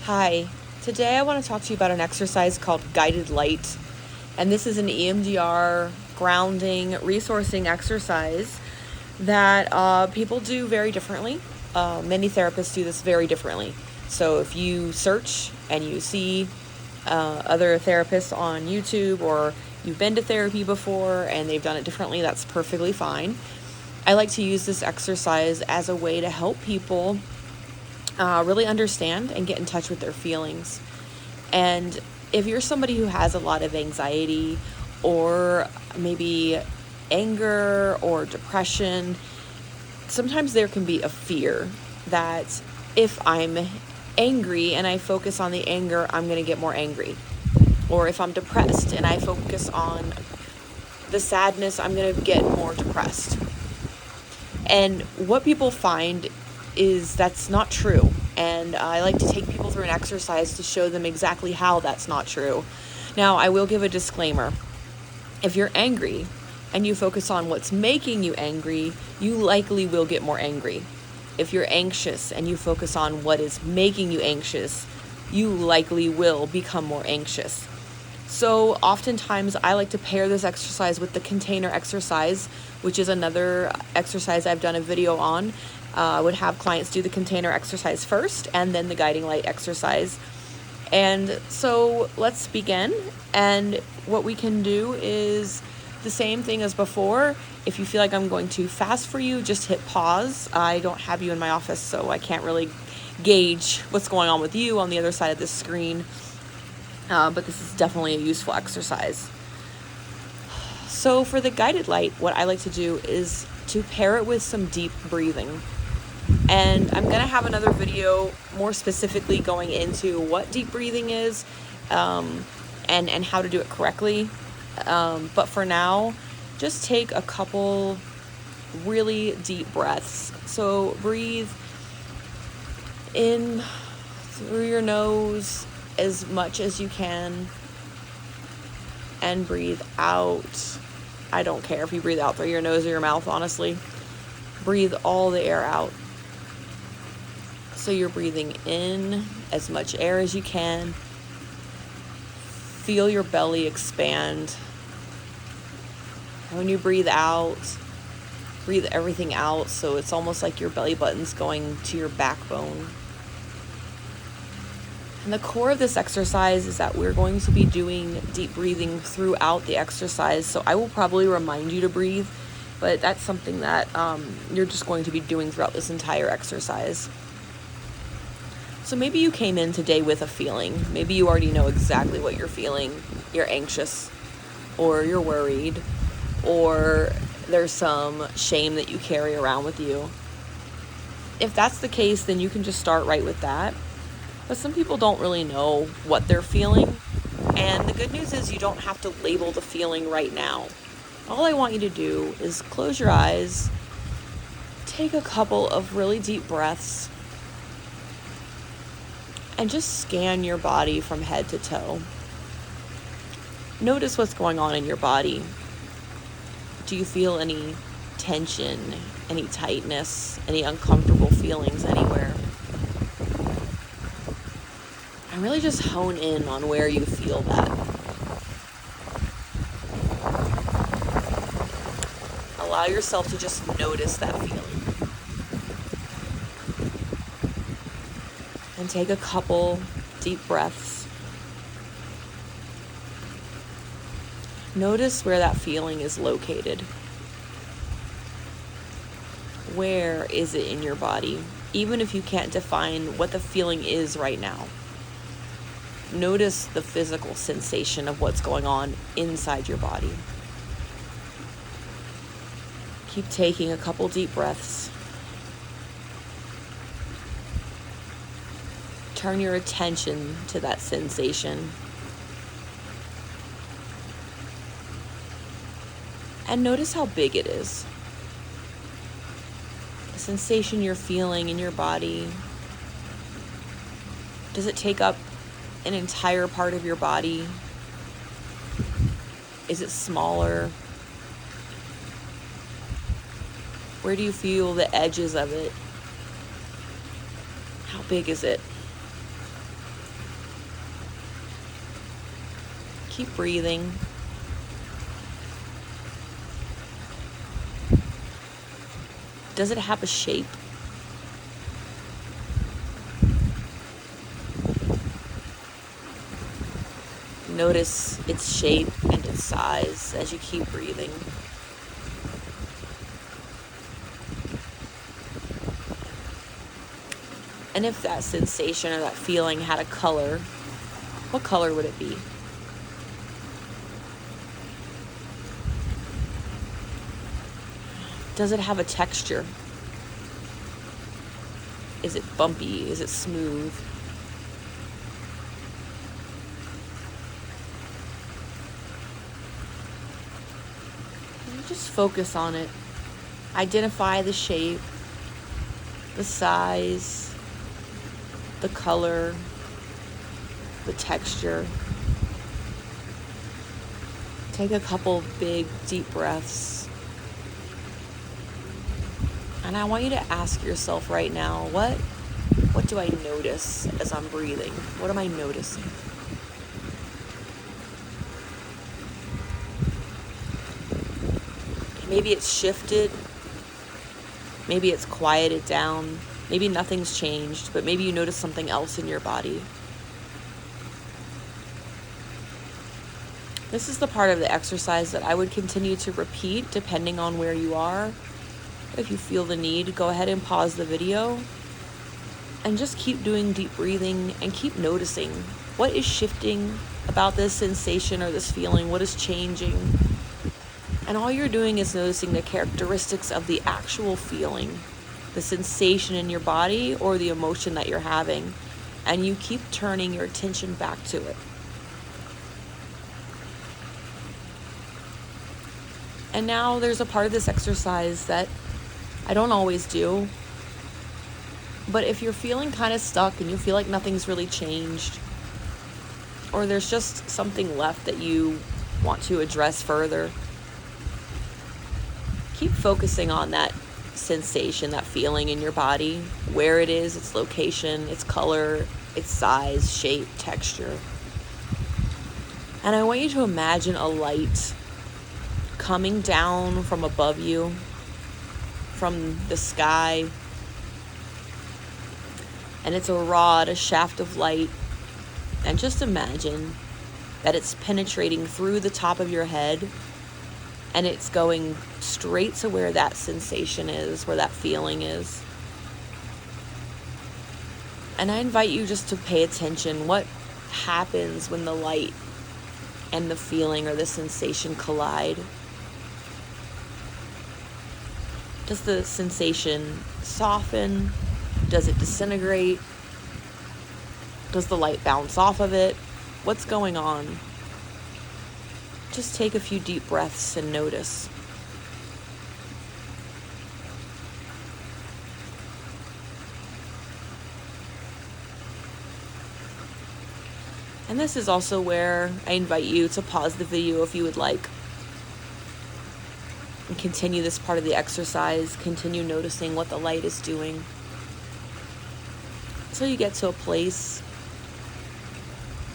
Hi, today I want to talk to you about an exercise called Guided Light, and this is an EMDR grounding, resourcing exercise that people do very differently. Many therapists do this very differently. So if you search and you see other therapists on YouTube, or you've been to therapy before and they've done it differently, that's perfectly fine. I like to use this exercise as a way to help people really understand and get in touch with their feelings. And if you're somebody who has a lot of anxiety or maybe anger or depression, sometimes there can be a fear that if I'm angry and I focus on the anger, I'm going to get more angry. Or if I'm depressed and I focus on the sadness, I'm going to get more depressed. And what people find is that's not true. And I like to take people through an exercise to show them exactly how that's not true. Now, I will give a disclaimer. If you're angry and you focus on what's making you angry, you likely will get more angry. If you're anxious and you focus on what is making you anxious, you likely will become more anxious. So oftentimes I like to pair this exercise with the container exercise, which is another exercise I've done a video on. I would have clients do the container exercise first and then the guiding light exercise. And so let's begin. And what we can do is the same thing as before. If you feel like I'm going too fast for you, just hit pause. I don't have you in my office, so I can't really gauge what's going on with you on the other side of the screen. But this is definitely a useful exercise. So for the guided light, what I like to do is to pair it with some deep breathing. And I'm going to have another video more specifically going into what deep breathing is and how to do it correctly. But for now, just take a couple really deep breaths. So breathe in through your nose as much as you can and breathe out. I don't care if you breathe out through your nose or your mouth, honestly. Breathe all the air out. So you're breathing in as much air as you can. Feel your belly expand. And when you breathe out, breathe everything out so it's almost like your belly button's going to your backbone. And the core of this exercise is that we're going to be doing deep breathing throughout the exercise. So I will probably remind you to breathe, but that's something that you're just going to be doing throughout this entire exercise. So maybe you came in today with a feeling. Maybe you already know exactly what you're feeling. You're anxious, or you're worried, or there's some shame that you carry around with you. If that's the case, then you can just start right with that. But some people don't really know what they're feeling. And the good news is you don't have to label the feeling right now. All I want you to do is close your eyes, take a couple of really deep breaths, and just scan your body from head to toe. Notice what's going on in your body. Do you feel any tension, any tightness, any uncomfortable feelings anywhere? And really just hone in on where you feel that. Allow yourself to just notice that feeling. And take a couple deep breaths. Notice where that feeling is located. Where is it in your body? Even if you can't define what the feeling is right now. Notice the physical sensation of what's going on inside your body. Keep taking a couple deep breaths. Turn your attention to that sensation. And notice how big it is. The sensation you're feeling in your body. Does it take up an entire part of your body? Is it smaller? Where do you feel the edges of it? How big is it? Keep breathing. Does it have a shape? Notice its shape and its size as you keep breathing. And if that sensation or that feeling had a color, what color would it be? Does it have a texture? Is it bumpy? Is it smooth? And just focus on it. Identify the shape, the size, the color, the texture. Take a couple big, deep breaths. And I want you to ask yourself right now, what do I notice as I'm breathing? What am I noticing? Maybe it's shifted. Maybe it's quieted down. Maybe nothing's changed, but maybe you notice something else in your body. This is the part of the exercise that I would continue to repeat depending on where you are. If you feel the need, go ahead and pause the video and just keep doing deep breathing and keep noticing what is shifting about this sensation or this feeling, what is changing. And all you're doing is noticing the characteristics of the actual feeling, the sensation in your body or the emotion that you're having, and you keep turning your attention back to it. And now there's a part of this exercise that I don't always do, but if you're feeling kind of stuck and you feel like nothing's really changed, or there's just something left that you want to address further, keep focusing on that sensation, that feeling in your body, where it is, its location, its color, its size, shape, texture. And I want you to imagine a light coming down from above you, from the sky, and it's a rod, a shaft of light, and just imagine that it's penetrating through the top of your head and it's going straight to where that sensation is, where that feeling is. And I invite you just to pay attention. What happens when the light and the feeling or the sensation collide? Does the sensation soften? Does it disintegrate? Does the light bounce off of it? What's going on? Just take a few deep breaths and notice. And this is also where I invite you to pause the video if you would like. And continue this part of the exercise. Continue noticing what the light is doing. Until you get to a place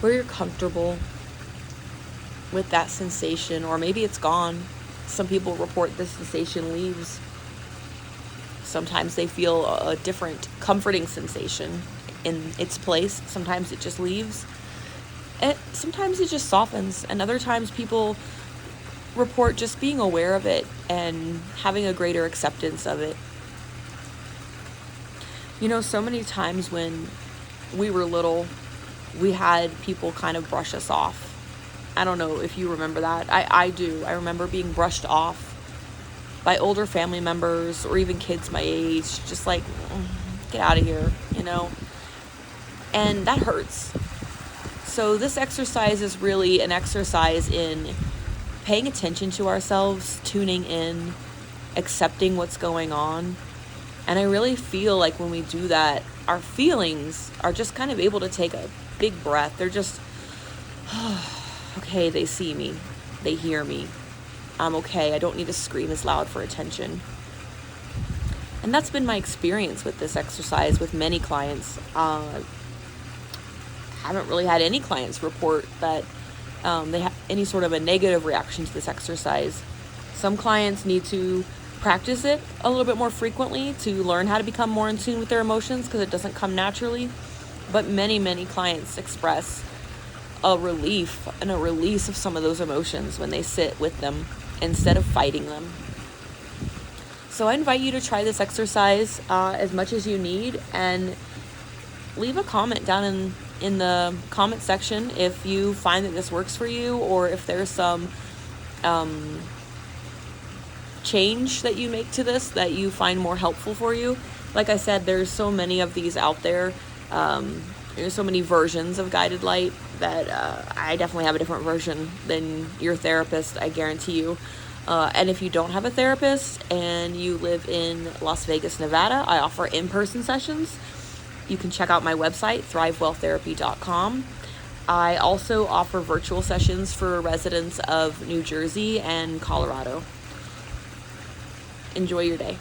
where you're comfortable with that sensation, or maybe it's gone. Some people report the sensation leaves. Sometimes they feel a different comforting sensation in its place. Sometimes it just leaves. And sometimes it just softens. And other times people report just being aware of it and having a greater acceptance of it. You know, so many times when we were little, we had people kind of brush us off. I don't know if you remember that. I do. I remember being brushed off by older family members or even kids my age, just like, get out of here, you know? And that hurts. So this exercise is really an exercise in paying attention to ourselves, tuning in, accepting what's going on. And I really feel like when we do that, our feelings are just kind of able to take a big breath. They're just, okay, they see me, they hear me, I'm okay, I don't need to scream as loud for attention. And that's been my experience with this exercise with many clients. Haven't really had any clients report that they have any sort of a negative reaction to this exercise. Some clients need to practice it a little bit more frequently to learn how to become more in tune with their emotions, because it doesn't come naturally. But many clients express a relief and a release of some of those emotions when they sit with them instead of fighting them. So I invite you to try this exercise as much as you need, and leave a comment down in the comment section if you find that this works for you, or if there's some change that you make to this that you find more helpful for you. Like I said, there's so many of these out there. There's so many versions of guided light that I definitely have a different version than your therapist, I guarantee you. And if you don't have a therapist and you live in Las Vegas, Nevada, I offer in-person sessions. You can check out my website, thrivewelltherapy.com. I also offer virtual sessions for residents of New Jersey and Colorado. Enjoy your day.